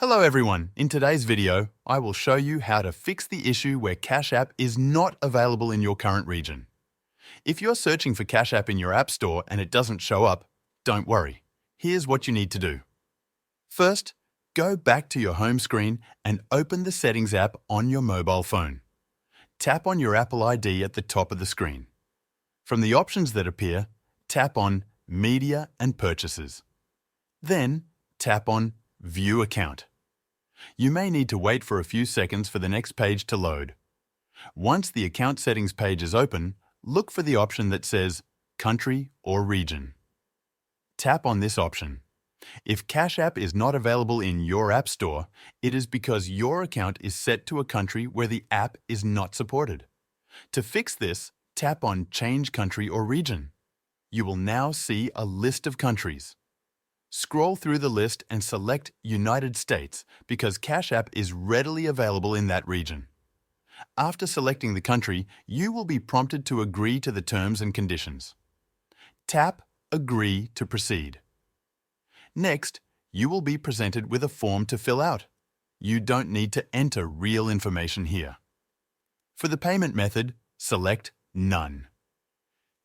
Hello everyone, in today's video, I will show you how to fix the issue where Cash App is not available in your current region. If you're searching for Cash App in your App Store and it doesn't show up, don't worry. Here's what you need to do. First, go back to your home screen and open the Settings app on your mobile phone. Tap on your Apple ID at the top of the screen. From the options that appear, tap on Media and Purchases. Then, tap on View Account. You may need to wait for a few seconds for the next page to load. Once the account settings page is open, look for the option that says Country or Region. Tap on this option. If Cash App is not available in your App Store, it is because your account is set to a country where the app is not supported. To fix this, tap on Change Country or Region. You will now see a list of countries. Scroll through the list and select United States because Cash App is readily available in that region. After selecting the country, you will be prompted to agree to the terms and conditions. Tap Agree to proceed. Next, you will be presented with a form to fill out. You don't need to enter real information here. For the payment method, select None.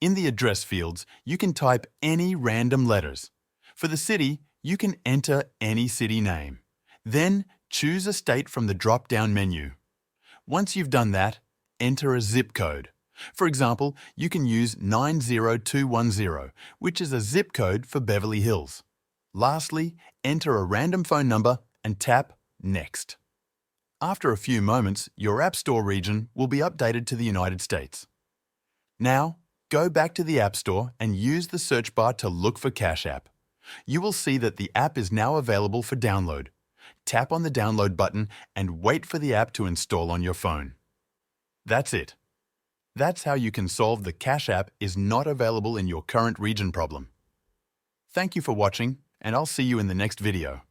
In the address fields, you can type any random letters. For the city, you can enter any city name. Then, choose a state from the drop-down menu. Once you've done that, enter a zip code. For example, you can use 90210, which is a zip code for Beverly Hills. Lastly, enter a random phone number and tap Next. After a few moments, your App Store region will be updated to the United States. Now, go back to the App Store and use the search bar to look for Cash App. You will see that the app is now available for download. Tap on the download button and wait for the app to install on your phone. That's it. That's how you can solve the Cash App is not available in your current region problem. Thank you for watching, and I'll see you in the next video.